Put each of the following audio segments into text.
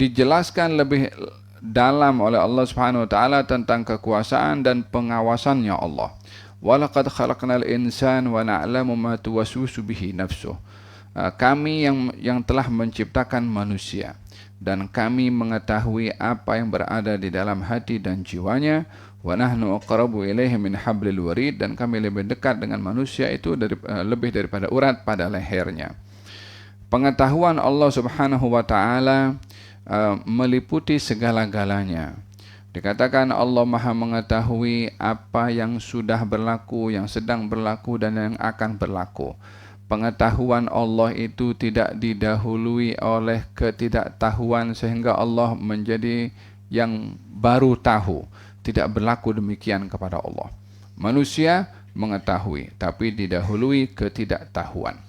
dijelaskan lebih dalam oleh Allah Subhanahu wa taala tentang kekuasaan dan pengawasannya Allah. Walaqad khalaqnal insana wa na'lamu ma tuwaswisu bihi nafsuh. Kami yang telah menciptakan manusia dan kami mengetahui apa yang berada di dalam hati dan jiwanya. Wa nahnu aqrabu ilaihi min hablil warid, dan kami lebih dekat dengan manusia itu lebih daripada urat pada lehernya. Pengetahuan Allah Subhanahu wa taala meliputi segala-galanya. Dikatakan Allah Maha mengetahui apa yang sudah berlaku, yang sedang berlaku, dan yang akan berlaku. Pengetahuan Allah itu tidak didahului oleh ketidaktahuan sehingga Allah menjadi yang baru tahu. Tidak berlaku demikian kepada Allah. Manusia mengetahui, tapi didahului ketidaktahuan.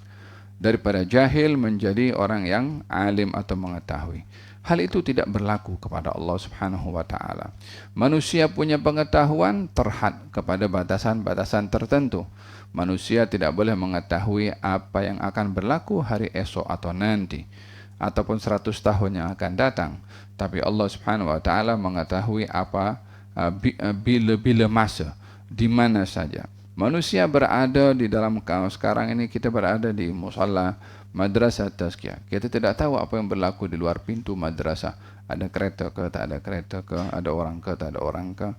Daripada jahil menjadi orang yang alim atau mengetahui. Hal itu tidak berlaku kepada Allah Subhanahu wa taala. Manusia punya pengetahuan terhad kepada batasan-batasan tertentu. Manusia tidak boleh mengetahui apa yang akan berlaku hari esok atau nanti, ataupun 100 tahun yang akan datang. Tapi Allah Subhanahu wa taala mengetahui apa bila masa, di mana saja. Manusia berada di dalam sekarang ini kita berada di musalla madrasah tazkiyah. Kita tidak tahu apa yang berlaku di luar pintu madrasah. Ada kereta ke, tak ada kereta ke, ada orang ke, tak ada orang ke.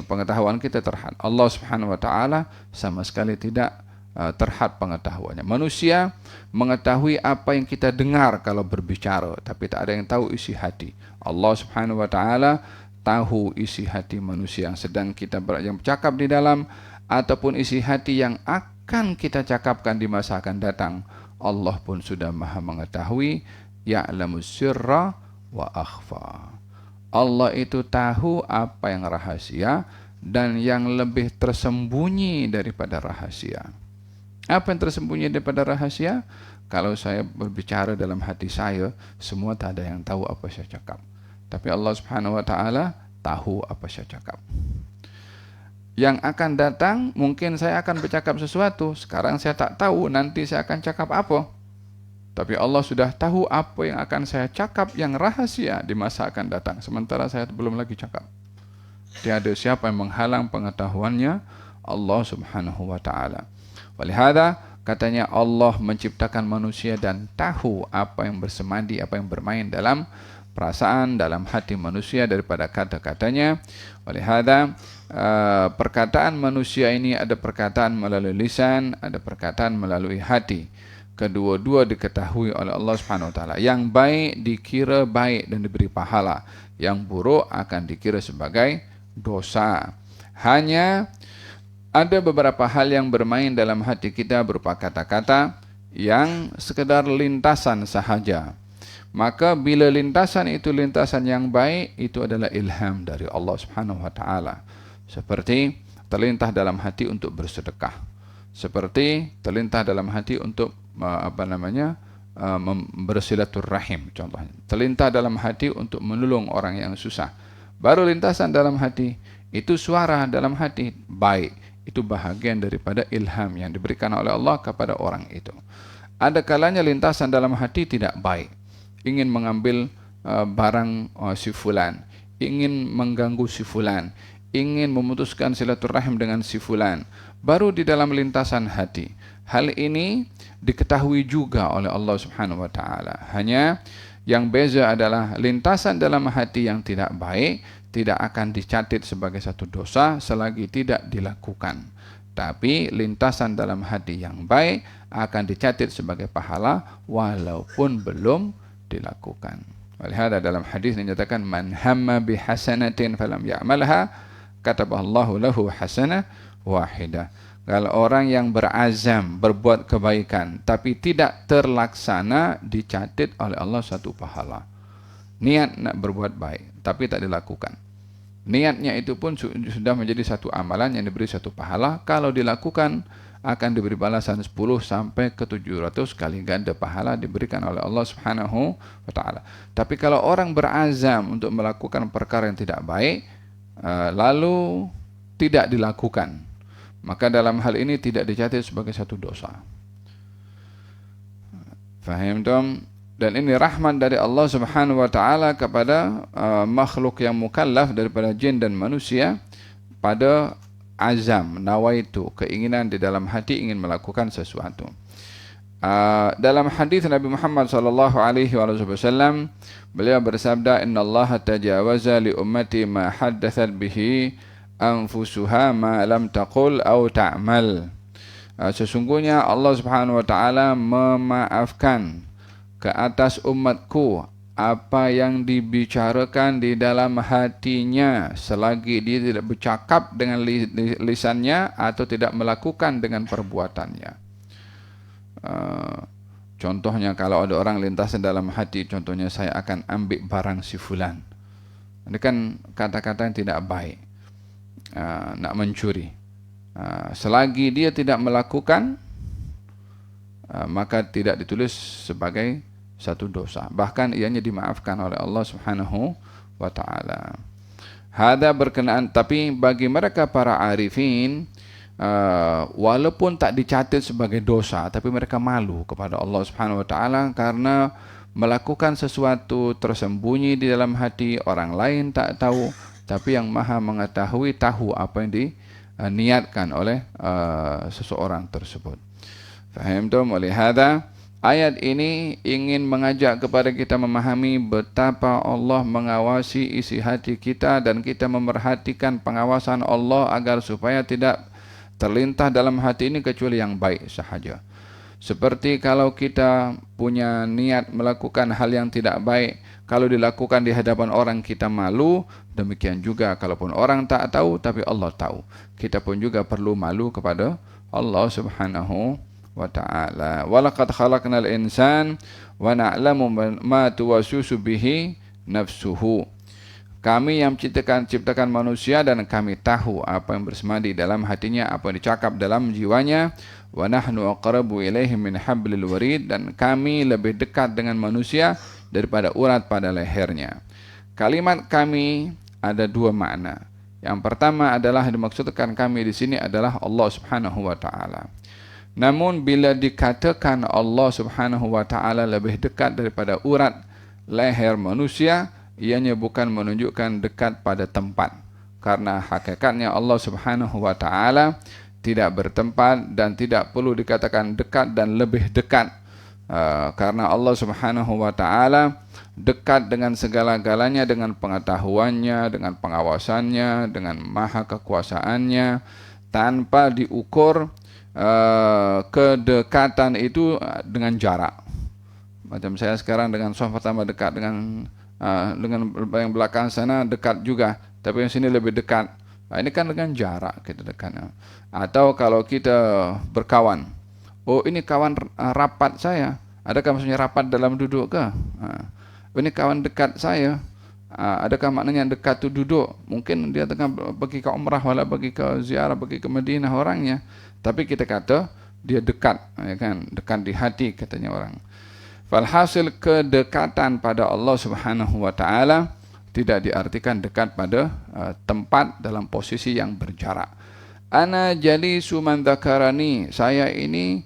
Pengetahuan kita terhad. Allah Subhanahu wa taala sama sekali tidak terhad pengetahuannya. Manusia mengetahui apa yang kita dengar kalau berbicara, tapi tak ada yang tahu isi hati. Allah Subhanahu wa taala tahu isi hati manusia yang sedang kita yang bercakap di dalam, ataupun isi hati yang akan kita cakapkan di masa akan datang. Allah pun sudah Maha mengetahui. Ya'lamus sirra wa akhfa. Allah itu tahu apa yang rahasia dan yang lebih tersembunyi daripada rahasia. Apa yang tersembunyi daripada rahasia? Kalau saya berbicara dalam hati saya, semua tak ada yang tahu apa saya cakap. Tapi Allah Subhanahu wa taala tahu apa saya cakap. Yang akan datang, mungkin saya akan bercakap sesuatu. Sekarang saya tak tahu nanti saya akan cakap apa. Tapi Allah sudah tahu apa yang akan saya cakap yang rahasia di masa akan datang. Sementara saya belum lagi cakap. Tiada siapa yang menghalang pengetahuannya, Allah Subhanahu wa taala. Walihada katanya Allah menciptakan manusia dan tahu apa yang bersemadi, apa yang bermain dalam perasaan, dalam hati manusia daripada kata-katanya. Walihada perkataan manusia ini ada perkataan melalui lisan, ada perkataan melalui hati. Kedua-dua diketahui oleh Allah Subhanahu wa taala. Yang baik dikira baik dan diberi pahala, yang buruk akan dikira sebagai dosa. Hanya ada beberapa hal yang bermain dalam hati kita berupa kata-kata yang sekedar lintasan sahaja. Maka bila lintasan itu lintasan yang baik, itu adalah ilham dari Allah Subhanahu wa taala. Seperti terlintah dalam hati untuk bersedekah. Seperti terlintah dalam hati untuk bersilaturahim contohnya. Terlintah dalam hati untuk menolong orang yang susah. Baru lintasan dalam hati, itu suara dalam hati baik. Itu bahagian daripada ilham yang diberikan oleh Allah kepada orang itu. Ada kalanya lintasan dalam hati tidak baik. Ingin mengambil barang si fulan, ingin mengganggu si fulan, ingin memutuskan silaturahim dengan si fulan, baru di dalam lintasan hati. Hal ini diketahui juga oleh Allah Subhanahu wa taala. Hanya yang beza adalah lintasan dalam hati yang tidak baik tidak akan dicatat sebagai satu dosa selagi tidak dilakukan. Tapi lintasan dalam hati yang baik akan dicatat sebagai pahala walaupun belum dilakukan. Walihada dalam hadis dinyatakan man hamma bihasanatin falam ya'malha kataballahu lahu hasanah wahidah. Kalau orang yang berazam berbuat kebaikan tapi tidak terlaksana, dicatat oleh Allah satu pahala. Niat nak berbuat baik tapi tak dilakukan. Niatnya itu pun sudah menjadi satu amalan yang diberi satu pahala. Kalau dilakukan akan diberi balasan 10 sampai ke 700 kali ganda pahala diberikan oleh Allah Subhanahu wa taala. Tapi kalau orang berazam untuk melakukan perkara yang tidak baik lalu tidak dilakukan, maka dalam hal ini tidak dicatat sebagai satu dosa. Faham tom? Dan ini rahmat dari Allah Subhanahu wa taala kepada makhluk yang mukallaf daripada jin dan manusia pada azam, nawaitu, keinginan di dalam hati ingin melakukan sesuatu. Dalam hadis Nabi Muhammad sallallahu alaihi wasallam, beliau bersabda, "Innallaha tajawaza li ummati ma haddathat bihi anfusuha ma lam taqul aw ta'mal." Sesungguhnya Allah Subhanahu wa taala memaafkan ke atas umatku apa yang dibicarakan di dalam hatinya selagi dia tidak bercakap dengan lisannya atau tidak melakukan dengan perbuatannya. Contohnya kalau ada orang lintas dalam hati, contohnya saya akan ambil barang si fulan. Ini kan kata-kata yang tidak baik. Nak mencuri. Selagi dia tidak melakukan, maka tidak ditulis sebagai satu dosa, bahkan ianya dimaafkan oleh Allah Subhanahu wa taala. Hada berkenaan, tapi bagi mereka para arifin, walaupun tak dicatat sebagai dosa, tapi mereka malu kepada Allah Subhanahu wa taala karena melakukan sesuatu tersembunyi di dalam hati, orang lain tak tahu, tapi yang Maha mengetahui tahu apa yang diniatkan oleh seseorang tersebut. Fahimtum? Oleh hada, ayat ini ingin mengajak kepada kita memahami betapa Allah mengawasi isi hati kita dan kita memerhatikan pengawasan Allah agar supaya tidak terlintas dalam hati ini kecuali yang baik sahaja. Seperti kalau kita punya niat melakukan hal yang tidak baik, kalau dilakukan di hadapan orang kita malu, demikian juga kalaupun orang tak tahu tapi Allah tahu, kita pun juga perlu malu kepada Allah Subhanahu wa ta'ala. Walaqad khalaqnal insan wa na'lamu ma tuwaswisu bihi nafsuhu. Kami yang ciptakan manusia dan kami tahu apa yang bersemadi dalam hatinya, apa yang dicakap dalam jiwanya. Wa nahnu aqrabu ilaihi min hablil warid, dan kami lebih dekat dengan manusia daripada urat pada lehernya. Kalimat kami ada dua makna. Yang pertama adalah dimaksudkan kami di sini adalah Allah Subhanahu wa taala. Namun bila dikatakan Allah Subhanahu wa taala lebih dekat daripada urat leher manusia, ianya bukan menunjukkan dekat pada tempat, karena hakikatnya Allah Subhanahu wa taala tidak bertempat dan tidak perlu dikatakan dekat dan lebih dekat, karena Allah Subhanahu wa taala dekat dengan segala-galanya, dengan pengetahuannya, dengan pengawasannya, dengan maha kekuasaannya, tanpa diukur kedekatan itu dengan jarak. Macam saya sekarang dengan soft pertama dekat, dengan yang belakang sana dekat juga, tapi yang sini lebih dekat. Ini kan dengan jarak kita dekatnya. Atau kalau kita berkawan, oh ini kawan rapat saya, adakah maksudnya rapat dalam duduk ke? Ini kawan dekat saya, adakah maknanya dekat tu duduk? Mungkin dia tengah pergi ke umrah, wala pergi ke ziarah, pergi ke Madinah orangnya, tapi kita kata dia dekat, ya kan? Dekat di hati katanya orang. Falhasil kedekatan pada Allah Subhanahu wa taala tidak diartikan dekat pada tempat dalam posisi yang berjarak. Ana jalisu man dzakarani, saya ini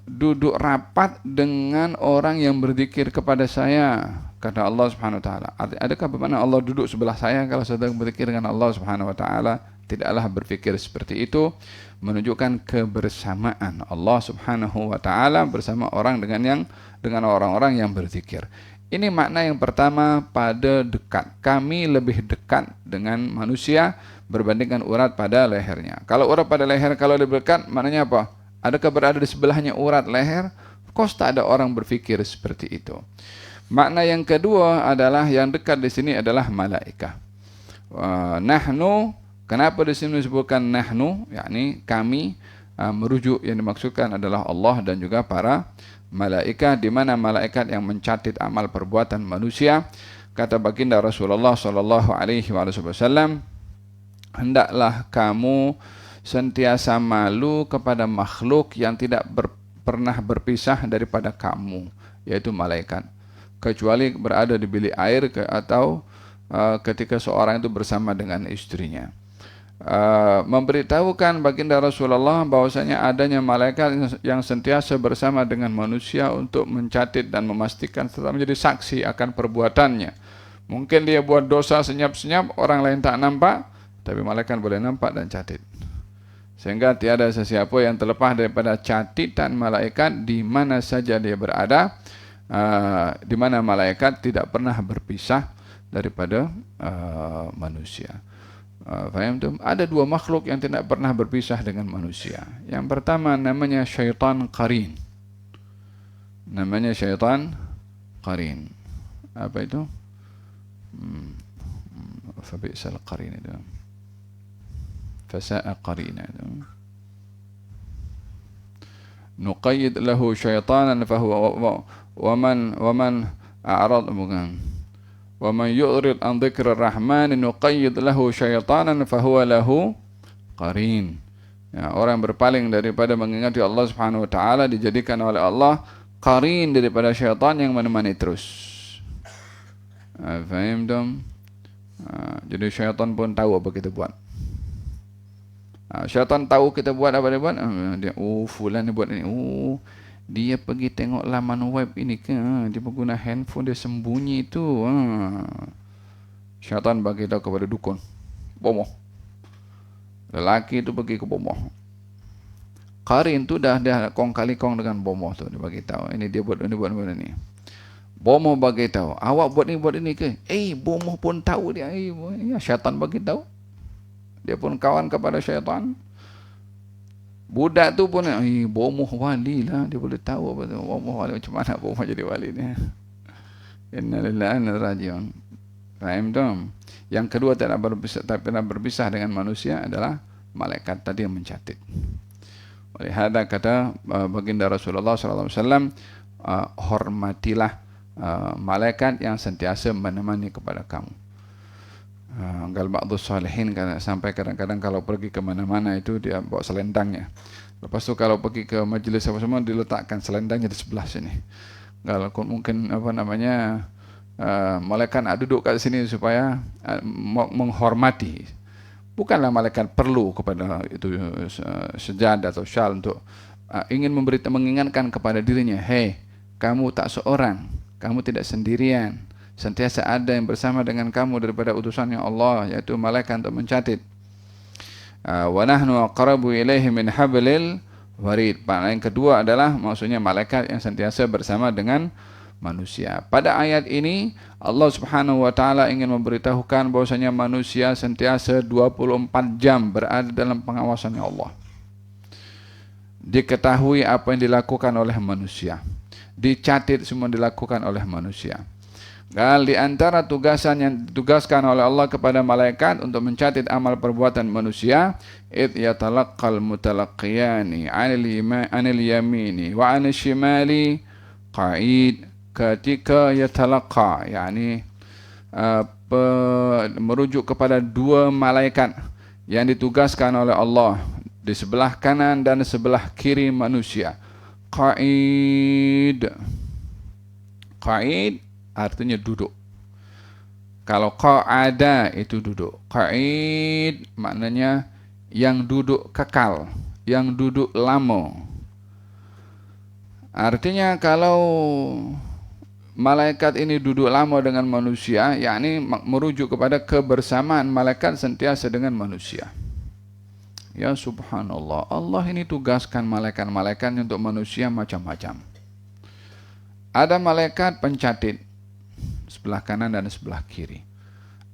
duduk rapat dengan orang yang berzikir kepada saya, kata Allah Subhanahu wa taala. Adakah bermakna Allah duduk sebelah saya kalau sedang berzikir dengan Allah Subhanahu wa taala? Tidaklah berfikir seperti itu, menunjukkan kebersamaan Allah Subhanahu wa taala bersama dengan orang-orang yang berzikir. Ini makna yang pertama pada dekat. Kami lebih dekat dengan manusia berbandingkan urat pada lehernya. Kalau urat pada leher kalau lebih dekat, maknanya apa? Adakah berada di sebelahnya urat leher? Kos tak ada orang berfikir seperti itu. Makna yang kedua adalah yang dekat di sini adalah malaikat. Nahnu, kenapa di sini disebutkan nahnu, yakni kami, merujuk yang dimaksudkan adalah Allah dan juga para malaikat, di mana malaikat yang mencatat amal perbuatan manusia. Kata baginda Rasulullah sallallahu alaihi wasallam, hendaklah kamu sentiasa malu kepada makhluk yang tidak pernah berpisah daripada kamu, yaitu malaikat, kecuali berada di bilik air atau ketika seorang itu bersama dengan istrinya. memberitahukan baginda Rasulullah bahwasanya adanya malaikat yang sentiasa bersama dengan manusia untuk mencatat dan memastikan serta menjadi saksi akan perbuatannya. Mungkin dia buat dosa senyap-senyap, orang lain tak nampak, tapi malaikat boleh nampak dan catat. Sehingga tiada sesiapa yang terlepas daripada catatan malaikat di mana saja dia berada, di mana malaikat tidak pernah berpisah daripada manusia. Faham tu? Ada dua makhluk yang tidak pernah berpisah dengan manusia. Yang pertama namanya syaitan qarin. Namanya syaitan qarin. Apa itu? Fabi'sal qarin itu. Fasa'a qarina itu. Nuqayyid lahu syaitanan fahuwa waman a'rad bukan. Wa man yu'rid an dzikrir rahman nuqayyid lahu syaitanan fahuwa lahu qarin. Ya, orang berpaling daripada mengingati Allah Subhanahu wa taala dijadikan oleh Allah qarin daripada syaitan yang menemani terus. Faham dong? Jadi syaitan pun tahu apa kita buat. Syaitan tahu kita buat apa dia buat. Dia fulan ni buat ini. Dia pergi tengok laman web ini ke? Dia guna handphone dia sembunyi itu. Syaitan bagi tahu kepada dukun. Bomoh. Lelaki itu pergi ke bomoh. Qarin tu dah kong kali kong dengan bomoh tu. Dia bagi tahu. Ini dia buat ini buat ini. Bomoh bagi tahu. Awak buat ini ke? Bomoh pun tahu dia. Ya, syaitan bagi tahu. Dia pun kawan kepada syaitan. Budak tu pun bomoh wali lah. Dia boleh tahu apa tu. Bomoh wali macam mana bomoh jadi wali ni. Inna lillahi wa inna ilaihi raji'un. Faham tu? Yang kedua tak pernah berpisah dengan manusia adalah malaikat tadi yang mencatat. Oleh hadza kata baginda Rasulullah sallallahu alaihi wasallam, hormatilah malaikat yang sentiasa menemani kepada kamu. Gal ba'dhu salihin sampai kadang-kadang kalau pergi ke mana-mana itu dia bawa selendangnya. Lepas tu kalau pergi ke majlis apa semua diletakkan selendangnya di sebelah sini. Kalau mungkin apa namanya malaikat nak duduk kat sini supaya menghormati. Bukanlah malaikat perlu kepada itu sejadah atau syal untuk ingin mengingatkan kepada dirinya, kamu tak seorang, kamu tidak sendirian. Sentiasa ada yang bersama dengan kamu daripada utusannya Allah, yaitu malaikat untuk mencatat. Wa nahnu aqrabu ilaihi min hablil warid. Yang kedua adalah maksudnya malaikat yang sentiasa bersama dengan manusia. Pada ayat ini Allah Subhanahu wa taala ingin memberitahukan bahwasanya manusia sentiasa 24 jam berada dalam pengawasannya Allah. Diketahui apa yang dilakukan oleh manusia. Dicatat semua dilakukan oleh manusia. Dan di antara tugasan yang ditugaskan oleh Allah kepada malaikat untuk mencatat amal perbuatan manusia, id yatalaqqal mutalaqqiyani 'anil yamini wa 'anil shimali qa'id. Ketika yatalaqqa, yakni merujuk kepada dua malaikat yang ditugaskan oleh Allah di sebelah kanan dan sebelah kiri manusia. Qa'id. Qa'id artinya duduk. Kalau qa'ada itu duduk. Qa'id maknanya yang duduk kekal, yang duduk lama. Artinya kalau malaikat ini duduk lama dengan manusia, yakni merujuk kepada kebersamaan malaikat sentiasa dengan manusia. Ya subhanallah, Allah ini tugaskan malaikat-malaikatnya untuk manusia macam-macam. Ada malaikat pencatat sebelah kanan dan sebelah kiri.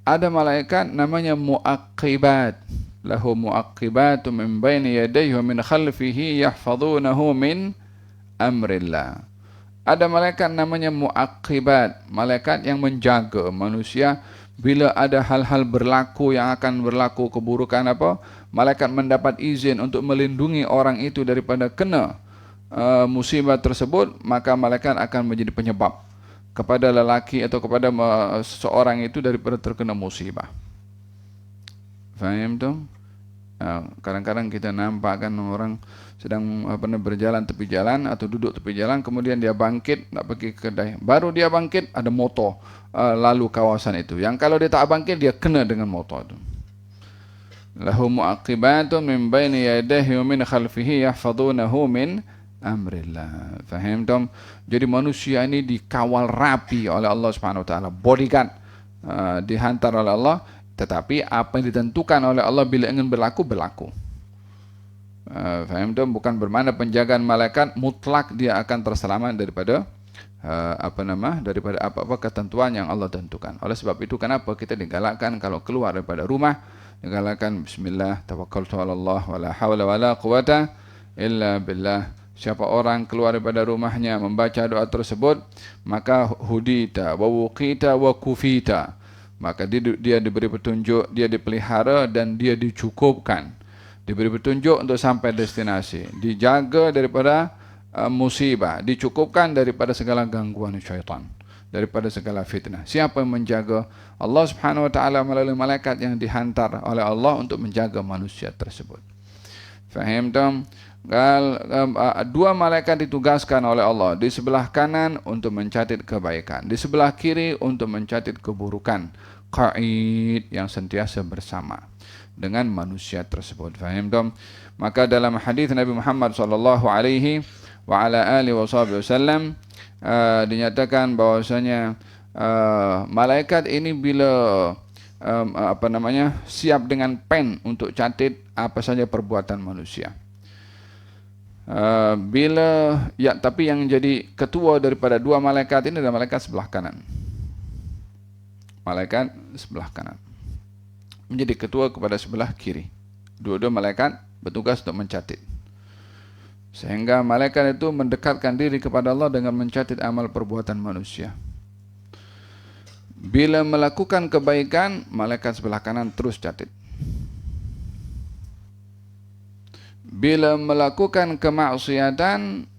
Ada malaikat namanya mu'aqibat. Lahu mu'aqibatu min baini yadayhi wa min khalfihi yahfazunahu min amrillah. Ada malaikat namanya mu'aqibat, malaikat yang menjaga manusia bila ada hal-hal berlaku yang akan berlaku keburukan apa, malaikat mendapat izin untuk melindungi orang itu daripada kena musibah tersebut, maka malaikat akan menjadi penyebab kepada lelaki atau kepada seseorang itu daripada terkena musibah. Faham tu? Kadang-kadang kita nampak kan orang sedang berjalan tepi jalan atau duduk tepi jalan, kemudian dia bangkit nak pergi ke kedai. Baru dia bangkit ada motor lalu kawasan itu. Yang kalau dia tak bangkit dia kena dengan motor itu. lahu mu'aqibatun min baini yadayhi wa min khalfihi yahfazunahu min amrillah. Fahimtum? Jadi manusia ini dikawal rapi oleh Allah Subhanahu wa taala, bodyguard, dihantar oleh Allah, tetapi apa yang ditentukan oleh Allah bila ingin berlaku, berlaku. Fahimtum? Bukan bermakna penjagaan malaikat mutlak dia akan terselamat daripada daripada apa-apa ketentuan yang Allah tentukan. Oleh sebab itu kenapa kita digalakkan kalau keluar daripada rumah, digalakkan bismillah tawakkaltu 'ala Allah wala haula wala quwata illa billah. Siapa orang keluar daripada rumahnya membaca doa tersebut, maka hudita wa wuqita wa kufita. Maka dia diberi petunjuk, dia dipelihara dan dia dicukupkan. Diberi petunjuk untuk sampai destinasi, dijaga daripada musibah, dicukupkan daripada segala gangguan syaitan, daripada segala fitnah. Siapa yang menjaga? Allah Subhanahu wa taala melalui malaikat yang dihantar oleh Allah untuk menjaga manusia tersebut. Faham tak? Dua malaikat ditugaskan oleh Allah, di sebelah kanan untuk mencatat kebaikan, di sebelah kiri untuk mencatat keburukan. Qa'id, yang sentiasa bersama dengan manusia tersebut. Faham tak? Maka dalam hadis Nabi Muhammad sallallahu alaihi wa ala alihi wasallam dinyatakan bahwasanya malaikat ini bila siap dengan pen untuk catat apa saja perbuatan manusia. Tapi yang jadi ketua daripada dua malaikat ini adalah malaikat sebelah kanan. Malaikat sebelah kanan menjadi ketua kepada sebelah kiri. Dua-dua malaikat bertugas untuk mencatat. Sehingga malaikat itu mendekatkan diri kepada Allah dengan mencatat amal perbuatan manusia. Bila melakukan kebaikan, malaikat sebelah kanan terus catat. Bila melakukan kemaksiatan,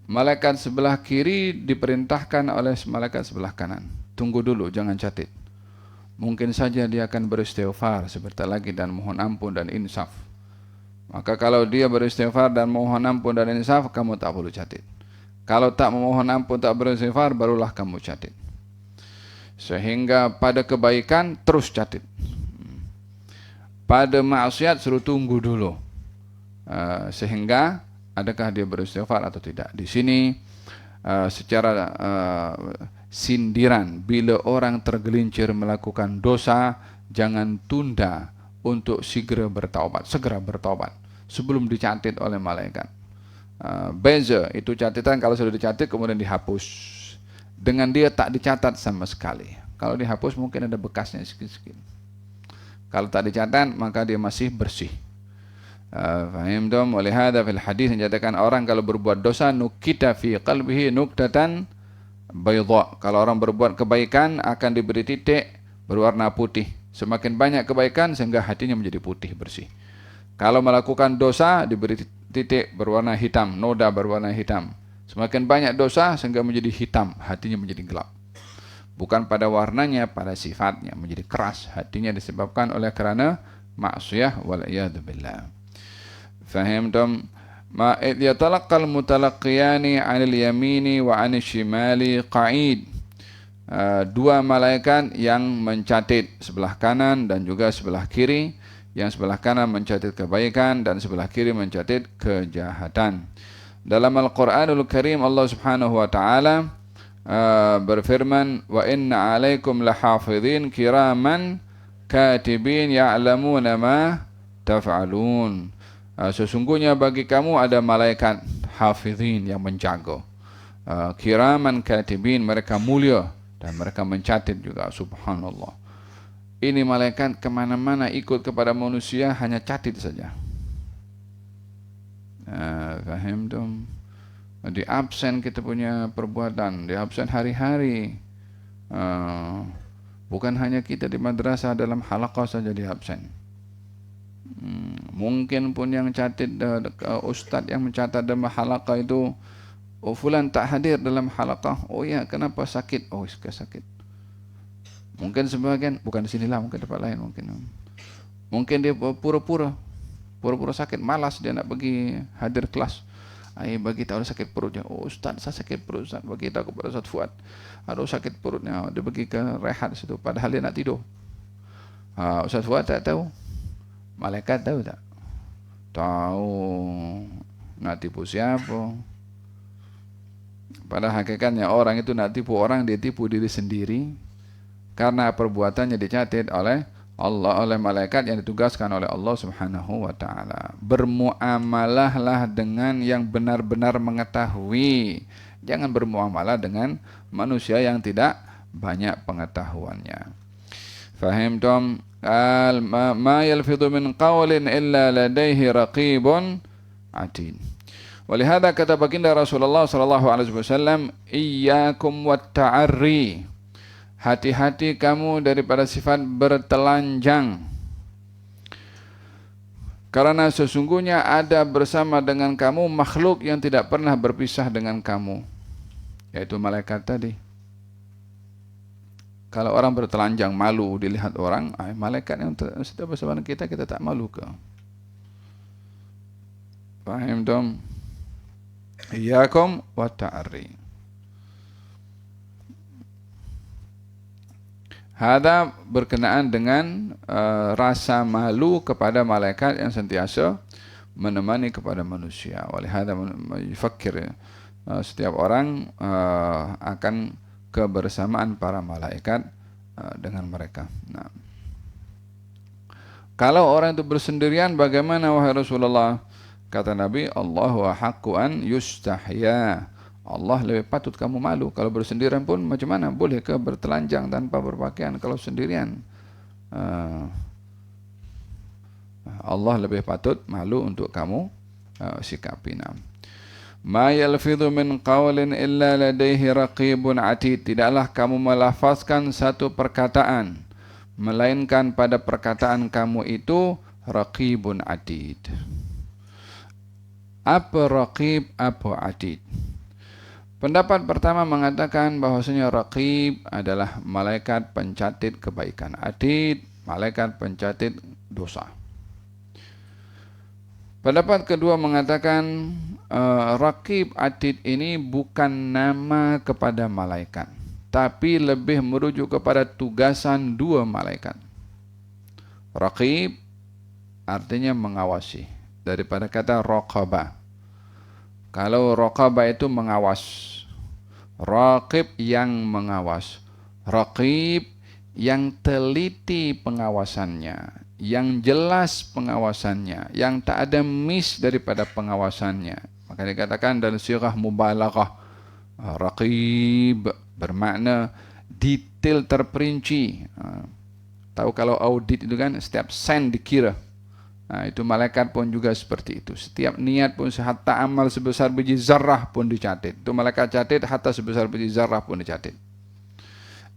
malaikat sebelah kiri diperintahkan oleh malaikat sebelah kanan. Tunggu dulu, jangan catat. Mungkin saja dia akan beristighfar sebentar lagi dan mohon ampun dan insaf. Maka kalau dia beristighfar dan mohon ampun dan insaf, kamu tak perlu catat. Kalau tak memohon ampun, tak beristighfar, barulah kamu catat. Sehingga pada kebaikan terus catat. Pada maksiat suruh tunggu dulu. Sehingga adakah dia beristighfar atau tidak. Di sini secara sindiran, bila orang tergelincir melakukan dosa, jangan tunda untuk segera bertaubat sebelum dicatat oleh malaikat. Beza itu catatan kalau sudah dicatat kemudian dihapus, dengan dia tak dicatat sama sekali. Kalau dihapus mungkin ada bekasnya sikit-sikit. Kalau tak dicatat maka dia masih bersih. Faham tak? Oleh hadza fil hadis menyatakan orang kalau berbuat dosa nukita fi qalbihi nuktatan bayda. Kalau orang berbuat kebaikan akan diberi titik berwarna putih. Semakin banyak kebaikan sehingga hatinya menjadi putih bersih. Kalau melakukan dosa diberi titik berwarna hitam, noda berwarna hitam. Semakin banyak dosa sehingga menjadi hitam, hatinya menjadi gelap. Bukan pada warnanya, pada sifatnya menjadi keras. Hatinya disebabkan oleh kerana maksiyah wal iyad billah. Faham tam? Ma yatalaqqal mutalaqiyani 'anil yamini wa 'anil shimali qa'id. Dua malaikat yang mencatat sebelah kanan dan juga sebelah kiri. Yang sebelah kanan mencatat kebaikan dan sebelah kiri mencatat kejahatan. Dalam Al-Quranul Karim Allah Subhanahu wa taala berfirman, wa inna 'alaikum lahafidhin kiraman katibin ya'lamuna ma taf'alun. Sesungguhnya bagi kamu ada malaikat hafidhin yang menjaga. Kiraman katibin, mereka mulia dan mereka mencatat juga. Subhanallah. Ini malaikat kemana-mana ikut kepada manusia hanya catat saja. Faham tu? Di absen kita punya perbuatan, di absen hari-hari. Bukan hanya kita di madrasah dalam halaqah saja di absen. Mungkin pun yang catat ustaz yang mencatat dalam halaqah itu, oh fulan tak hadir dalam halaqah. Oh ya, kenapa sakit? Oh sakit. Mungkin sebagian bukan di sinilah, mungkin tempat lain mungkin dia pura-pura sakit, malas dia nak pergi hadir kelas. Bagi tahu sakit perutnya. Oh ustaz, saya sakit perut ustaz. Bagi tahu kepada Ustaz Fuad, aduh sakit perutnya. Dia pergi ke rehat situ padahal dia nak tidur. Ustaz Fuad tak tahu. Malaikat tahu tak? Tahu. Nak tipu siapa? Pada hakikatnya orang itu nak tipu orang, dia tipu diri sendiri. Karena perbuatannya dicatat oleh Allah, oleh malaikat yang ditugaskan oleh Allah Subhanahu wa ta'ala. Bermuamalahlah dengan yang benar-benar mengetahui. Jangan bermuamalah dengan manusia yang tidak banyak pengetahuannya. Fahimtum? Ma yalfidhu min qawlin illa ladaihi raqibun atid. Walihada kata baginda Rasulullah sallallahu alaihi wasallam, iyyakum wat ta'arri. Hati-hati kamu daripada sifat bertelanjang. Karena sesungguhnya ada bersama dengan kamu makhluk yang tidak pernah berpisah dengan kamu, yaitu malaikat tadi. Kalau orang bertelanjang malu dilihat orang, malaikat yang sudah bersama kita, kita tak malu ke? Fahim dong? Iyyakum wa ta'arri. Hada berkenaan dengan rasa malu kepada malaikat yang sentiasa menemani kepada manusia. Walihada yufakir, setiap orang akan kebersamaan para malaikat dengan mereka. Nah, kalau orang itu bersendirian, bagaimana wahai Rasulullah? Kata Nabi, Allahu ahaqqu an yustahya. Allah lebih patut kamu malu. Kalau bersendirian pun macam mana? Boleh ke bertelanjang tanpa berpakaian kalau sendirian? Allah lebih patut malu untuk kamu sikapi. Ma yalfidhu min qawlin illa ladaihi raqibun atid. Tidaklah kamu melafazkan satu perkataan, melainkan pada perkataan kamu itu raqibun atid. Apa raqib, apa atid? Pendapat pertama mengatakan bahwasanya raqib adalah malaikat pencatat kebaikan, atid malaikat pencatat dosa. Pendapat kedua mengatakan raqib atid ini bukan nama kepada malaikat, tapi lebih merujuk kepada tugasan dua malaikat. Raqib artinya mengawasi, daripada kata raqabah. Kalau raqabah itu mengawas, raqib yang mengawas, raqib yang teliti pengawasannya, yang jelas pengawasannya, yang tak ada miss daripada pengawasannya. Maka dikatakan dalam sirah mubalaghah, raqib bermakna detail terperinci. Tahu kalau audit itu kan setiap sen dikira. Itu malaikat pun juga seperti itu. Setiap niat pun, hatta amal sebesar biji zarrah pun dicatat. Itu malaikat catat, hatta sebesar biji zarrah pun dicatat.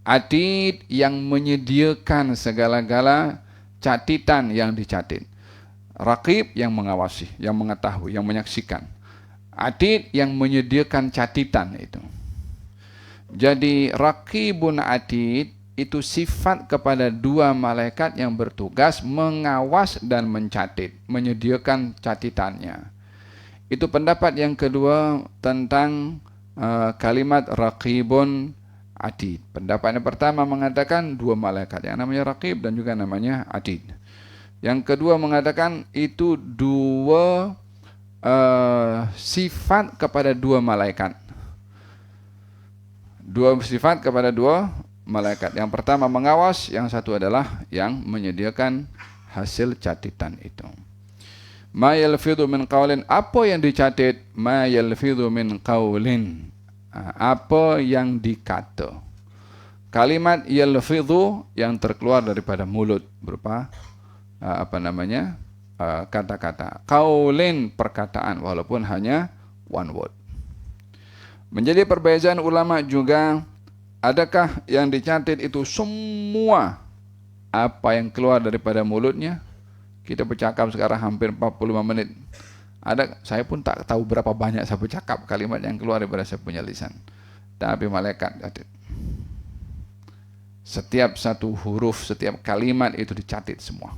Atid yang menyediakan segala-gala catatan yang dicatat. Raqib yang mengawasi, yang mengetahui, yang menyaksikan. Atid yang menyediakan catatan itu. Jadi raqibun atid itu sifat kepada dua malaikat yang bertugas mengawas dan mencatat, menyediakan catatannya. Itu pendapat yang kedua tentang kalimat raqibun atid. Pendapat yang pertama mengatakan dua malaikat, yang namanya raqib dan juga namanya atid. Yang kedua mengatakan itu dua sifat kepada dua malaikat. Dua sifat kepada dua malaikat. Yang pertama mengawas, yang satu adalah yang menyediakan hasil catatan itu. Ma yalfidhu min qawlin, apa yang dicatat? Ma yalfidhu min qawlin, apa yang dikata. Kalimat yalfidhu yang terkeluar daripada mulut berupa kata-kata. Qawlin perkataan, walaupun hanya one word. Menjadi perbezaan ulama juga, adakah yang dicatat itu semua apa yang keluar daripada mulutnya? Kita bercakap sekarang hampir 45 menit. Saya pun tak tahu berapa banyak saya bercakap kalimat yang keluar daripada saya punya lisan. Tapi malaikat catat. Setiap satu huruf, setiap kalimat itu dicatat semua.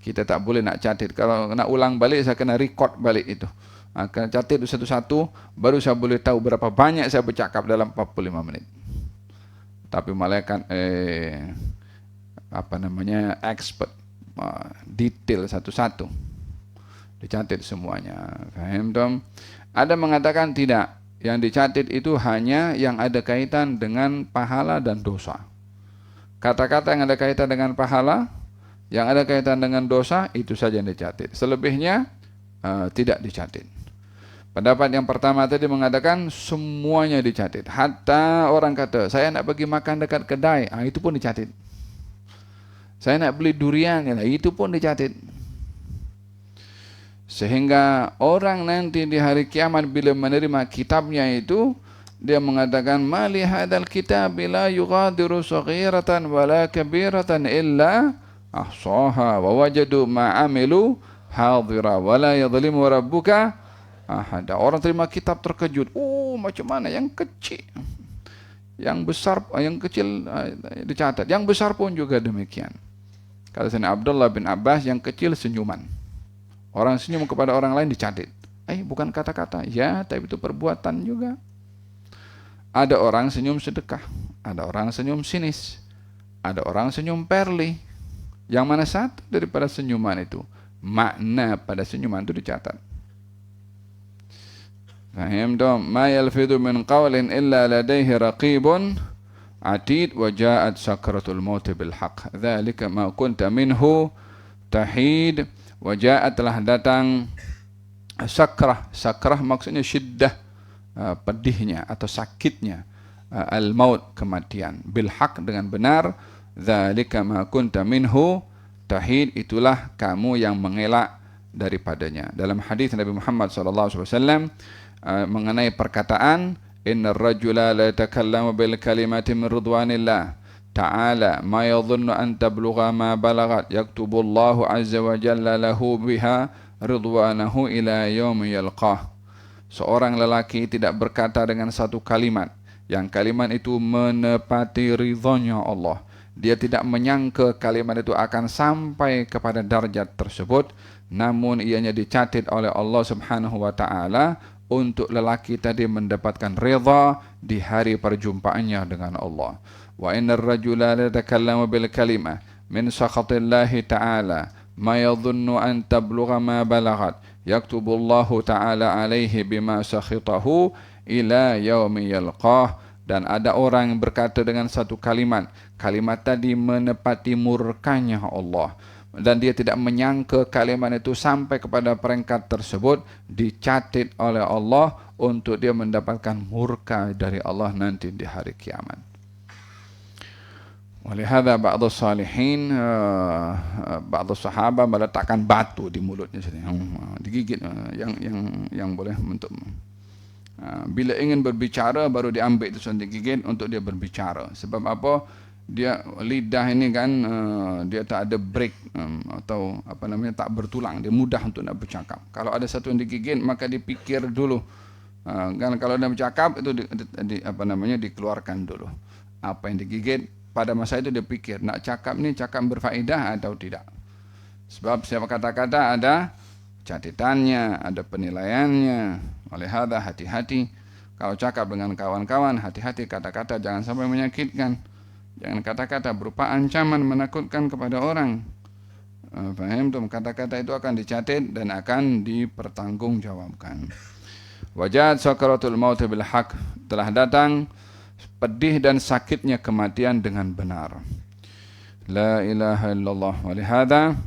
Kita tak boleh nak catat. Kalau nak ulang balik, saya kena record balik itu. Kena catat satu-satu, baru saya boleh tahu berapa banyak saya bercakap dalam 45 menit. Tapi malaikat expert, detail satu-satu, dicatat semuanya. Faham dong? Ada mengatakan tidak, yang dicatat itu hanya yang ada kaitan dengan pahala dan dosa. Kata-kata yang ada kaitan dengan pahala, yang ada kaitan dengan dosa, itu saja yang dicatat. Selebihnya tidak dicatat. Pendapat yang pertama tadi mengatakan semuanya dicatat. Hatta orang kata, saya nak pergi makan dekat kedai, itu pun dicatat. Saya nak beli durian, itu pun dicatat. Sehingga orang nanti di hari kiamat bila menerima kitabnya itu, dia mengatakan, mali hadal kitab la yughadiru saghiratan wala kabiratan illa ahsaha wa wajadu ma amilu hadira wala yadhlimu rabbuka ahada. Orang terima kitab terkejut. Macam mana yang kecil, yang besar, yang kecil dicatat, yang besar pun juga demikian. Kata Sayyidina Abdullah bin Abbas, yang kecil senyuman. Orang senyum kepada orang lain dicatat. Bukan kata-kata. Ya, tapi itu perbuatan juga. Ada orang senyum sedekah, ada orang senyum sinis, ada orang senyum perli. Yang mana satu daripada senyuman itu, makna pada senyuman itu dicatat. Faham dong? Ma yalfidu min qawlin illa ladaihi raqibun atid wa ja'at sakratul maut bil haqq. Dzalika ma kunta minhu tahid. Wa ja'at, telah datang sakrah. Sakrah maksudnya syiddah, pedihnya atau sakitnya. Al maut, kematian. Bil haqq, dengan benar. Dzalika ma kunta minhu tahid, itulah kamu yang mengelak daripadanya. Dalam hadis Nabi Muhammad sallallahu alaihi wasallam mengenai perkataan innar rajula la yatakallamu bil kalimati min ridwanillah ta'ala ma yadhunnu an tablugha ma balagat yaktubullahu azza wa jalla lahu biha ridwanahu ila yaumi yalqah. Seorang lelaki tidak berkata dengan satu kalimat yang kalimat itu menepati ridhonya Allah. Dia tidak menyangka kalimat itu akan sampai kepada darjat tersebut, namun ianya dicatat oleh Allah Subhanahu wa taala untuk lelaki tadi mendapatkan redha di hari perjumpaannya dengan Allah. Wa innar rajula la yatakallamu bil kalimah min sakhatillahi ta'ala ma yadhunnu an tablugha ma balaghat yaktubullahu ta'ala alaihi bima sakhitahu ila yaumi yalqah. Dan ada orang yang berkata dengan satu kalimat, kalimat tadi menepati murkanya Allah, dan dia tidak menyangka kalimat itu sampai kepada peringkat tersebut, dicatat oleh Allah untuk dia mendapatkan murka dari Allah nanti di hari kiamat. Walihada ba'du salihin, ba'du sahabat meletakkan batu di mulutnya, digigit, yang boleh untuk bila ingin berbicara baru diambil itu suntik gigit untuk dia berbicara. Sebab apa? Dia lidah ini kan dia tak ada break atau apa namanya, tak bertulang, dia mudah untuk nak bercakap. Kalau ada satu yang digigit maka dipikir dulu. Kan kalau dia bercakap itu apa namanya, dikeluarkan dulu apa yang digigit. Pada masa itu dia pikir nak cakap ni cakap berfaedah atau tidak. Sebab setiap kata-kata ada catatannya, ada penilaiannya. Oleh hadza hati-hati kalau cakap dengan kawan-kawan, hati-hati kata-kata jangan sampai menyakitkan. Jangan kata-kata berupa ancaman menakutkan kepada orang. Faham tuh? Kata-kata itu akan dicatat dan akan dipertanggungjawabkan. Wajat sakaratul maut bil haq, telah datang pedih dan sakitnya kematian dengan benar. La ilaha illallah. Walihada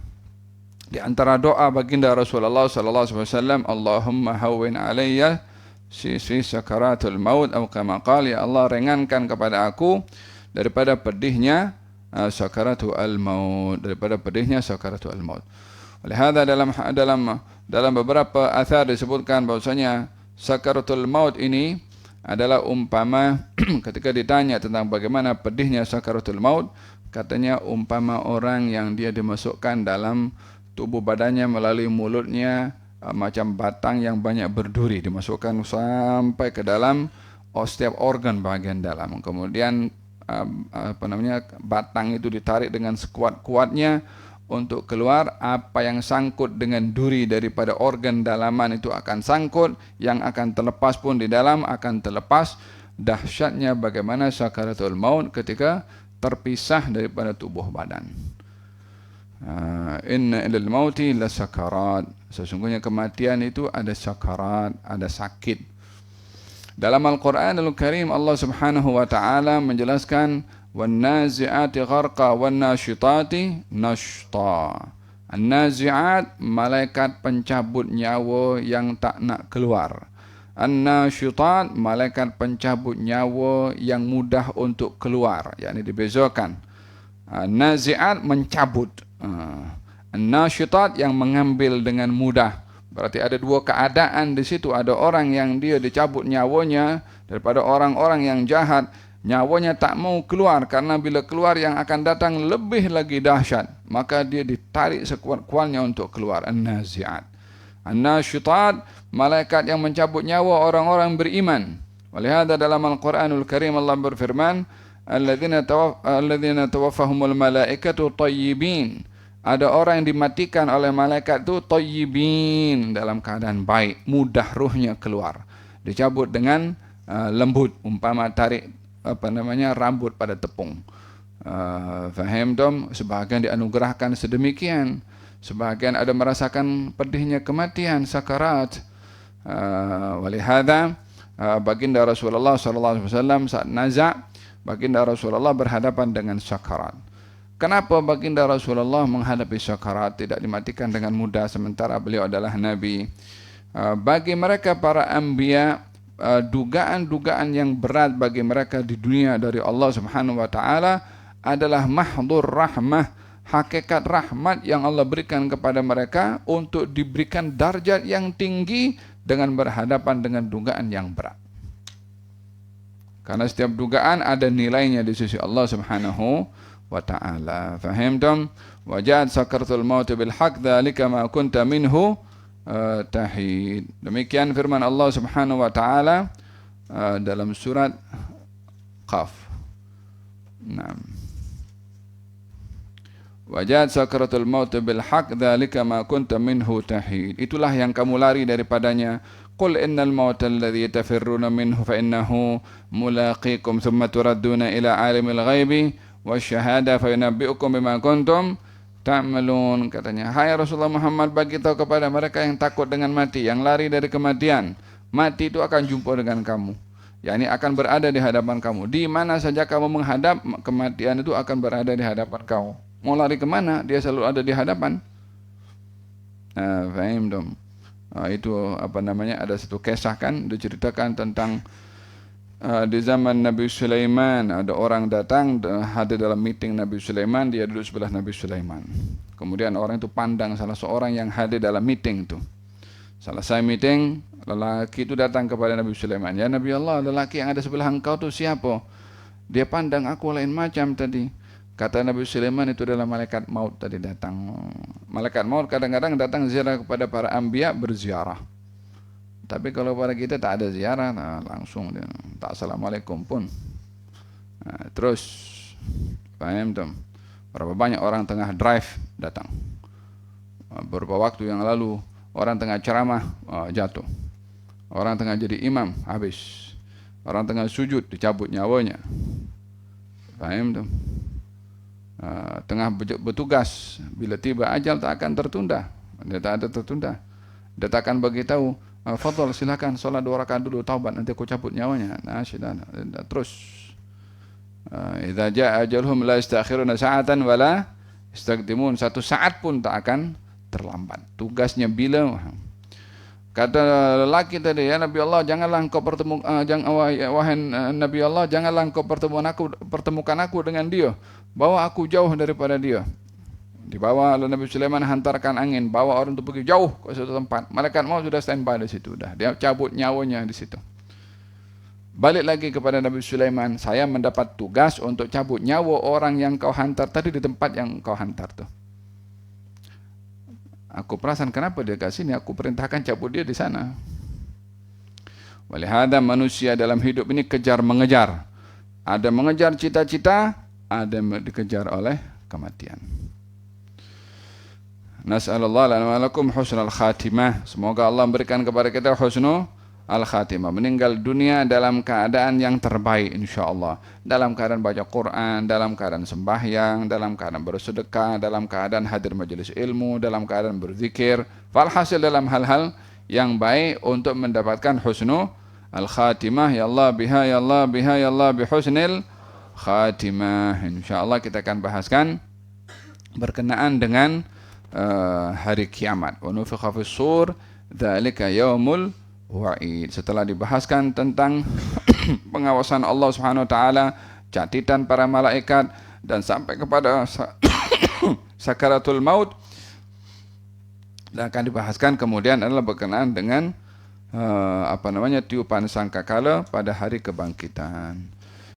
di antara doa baginda Rasulullah sallallahu alaihi wasallam, Allahumma hawwin alayya si sakaratul maut, atau kama qala, ya Allah ringankan kepada aku daripada pedihnya sakaratul maut, daripada pedihnya sakaratul maut. Oleh hada dalam beberapa athar disebutkan bahwasanya sakaratul maut ini adalah umpama ketika ditanya tentang bagaimana pedihnya sakaratul maut, katanya umpama orang yang dia dimasukkan dalam tubuh badannya melalui mulutnya macam batang yang banyak berduri, dimasukkan sampai ke dalam setiap organ bagian dalam. Kemudian apa namanya, batang itu ditarik dengan sekuat-kuatnya untuk keluar. Apa yang sangkut dengan duri daripada organ dalaman itu akan sangkut, yang akan terlepas pun di dalam akan terlepas. Dahsyatnya bagaimana sakaratul maut ketika terpisah daripada tubuh badan. Inna ilal mauti la sakarat. Sesungguhnya kematian itu ada sakarat, ada sakit. Dalam Al-Quranul Karim Allah Subhanahu wa taala menjelaskan wan nazi'ati gharqa wan nasyitati nashta. An-nazi'at malaikat pencabut nyawa yang tak nak keluar. An-nasyitat malaikat pencabut nyawa yang mudah untuk keluar, yakni dibezakan. Nazi'at mencabut, an-nasyitat yang mengambil dengan mudah. Berarti ada dua keadaan di situ. Ada orang yang dia dicabut nyawanya daripada orang-orang yang jahat, nyawanya tak mau keluar karena bila keluar yang akan datang lebih lagi dahsyat, maka dia ditarik sekuat-kuatnya untuk keluar. An-nazi'at. An-nasyitat malaikat yang mencabut nyawa orang-orang beriman. Walihada dalam Al-Quranul Karim Allah berfirman, alladzina tawaffahumul malaikatu tayyibin. Ada orang yang dimatikan oleh malaikat itu tayyibin, dalam keadaan baik, mudah ruhnya keluar. Dicabut dengan lembut, umpama tarik rambut pada tepung. Faham dom? Sebahagian dianugerahkan sedemikian. Sebahagian ada merasakan pedihnya kematian, sakarat. Walihada baginda Rasulullah sallallahu alaihi wasallam saat naza', baginda Rasulullah berhadapan dengan sakarat. Kenapa baginda Rasulullah menghadapi sakarat, tidak dimatikan dengan mudah sementara beliau adalah nabi? Bagi mereka para anbiya, dugaan-dugaan yang berat bagi mereka di dunia dari Allah Subhanahu wa taala adalah mahdhur rahmah, hakikat rahmat yang Allah berikan kepada mereka untuk diberikan darjat yang tinggi dengan berhadapan dengan dugaan yang berat. Karena setiap dugaan ada nilainya di sisi Allah Subhanahu wa ta'ala. Fahimtum? Wajad sakaratul maut bil haq dzalika ma kunta minhu tahid. Demikian firman Allah Subhanahu wa ta'ala dalam surat Qaf. Naam. Wajad sakaratul maut bil haq dzalika ma kunta minhu tahid. Itulah yang kamu lari daripadanya. Qul innal mauta alladhi tafirruna minhu fa innahu mulaqikum thumma turadduna ila alimil ghaibi wasyahada fa yunabbi'ukum bima kuntum ta'malun. Katanya, hai Rasulullah Muhammad, bagi tahu kepada mereka yang takut dengan mati, yang lari dari kematian, mati itu akan jumpa dengan kamu, yakni akan berada di hadapan kamu. Di mana saja kamu menghadap, kematian itu akan berada di hadapan kamu. Mau lari kemana, dia selalu ada di hadapan. Fahim dong. Itu ada satu kisah kan, diceritakan tentang di zaman Nabi Sulaiman, ada orang datang hadir dalam meeting Nabi Sulaiman, dia duduk sebelah Nabi Sulaiman. Kemudian orang itu pandang salah seorang yang hadir dalam meeting itu. Selesai meeting, lelaki itu datang kepada Nabi Sulaiman. Ya Nabi Allah, lelaki yang ada sebelah engkau itu siapa? Dia pandang aku lain macam tadi. Kata Nabi Sulaiman, itu adalah malaikat maut tadi datang. Malaikat maut kadang-kadang datang ziarah kepada para anbiya, berziarah. Tapi kalau pada kita tak ada ziarah, langsung dia tak assalamualaikum pun. Terus, paham tuh? Berapa banyak orang tengah drive datang. Beberapa waktu yang lalu orang tengah ceramah jatuh. Orang tengah jadi imam habis. Orang tengah sujud dicabut nyawanya. Paham tuh? Tengah bertugas, bila tiba ajal tak akan tertunda. Dia tak ada tertunda. Dia tak akan beritahu, fadhal silakan solat 2 rakaat dulu, taubat nanti aku cabut nyawanya. Terus idza jaa ajaluhum la yastakhiruna sa'atan wala yastaqdimun. Satu saat pun tak akan terlambat. Tugasnya bila. Kata lelaki tadi, ya Nabi Allah, janganlah engkau wahai Nabi Allah, janganlah engkau pertemukan aku dengan dia. Bawa aku jauh daripada dia. Dibawa oleh Nabi Sulaiman, hantarkan angin, bawa orang itu pergi jauh ke suatu tempat. Malaikat maut sudah standby di situ, dah dia cabut nyawanya di situ. Balik lagi kepada Nabi Sulaiman, saya mendapat tugas untuk cabut nyawa orang yang kau hantar tadi di tempat yang kau hantar tuh. Aku perasan kenapa dia kat sini, aku perintahkan cabut dia di sana. Walihada manusia dalam hidup ini kejar mengejar. Ada mengejar cita-cita, ada dikejar oleh kematian. Nas'alullah lana wa lakum husnul khatimah. Semoga Allah memberikan kepada kita husnul al-khatimah, meninggal dunia dalam keadaan yang terbaik insyaallah, dalam keadaan baca Quran, dalam keadaan sembahyang, dalam keadaan bersedekah, dalam keadaan hadir majelis ilmu, dalam keadaan berzikir, walhasil dalam hal-hal yang baik untuk mendapatkan husnu al-khatimah. Ya Allah biha, ya Allah biha, ya Allah bihusnil khatimah. Insyaallah kita akan bahaskan berkenaan dengan hari kiamat. Wa nufikha fis sur dzalika yaumul wa'id. Setelah dibahaskan tentang pengawasan Allah Subhanahu wa taala, catatan para malaikat dan sampai kepada sakaratul maut, dan akan dibahaskan kemudian adalah berkenaan dengan tiupan sangkakala pada hari kebangkitan.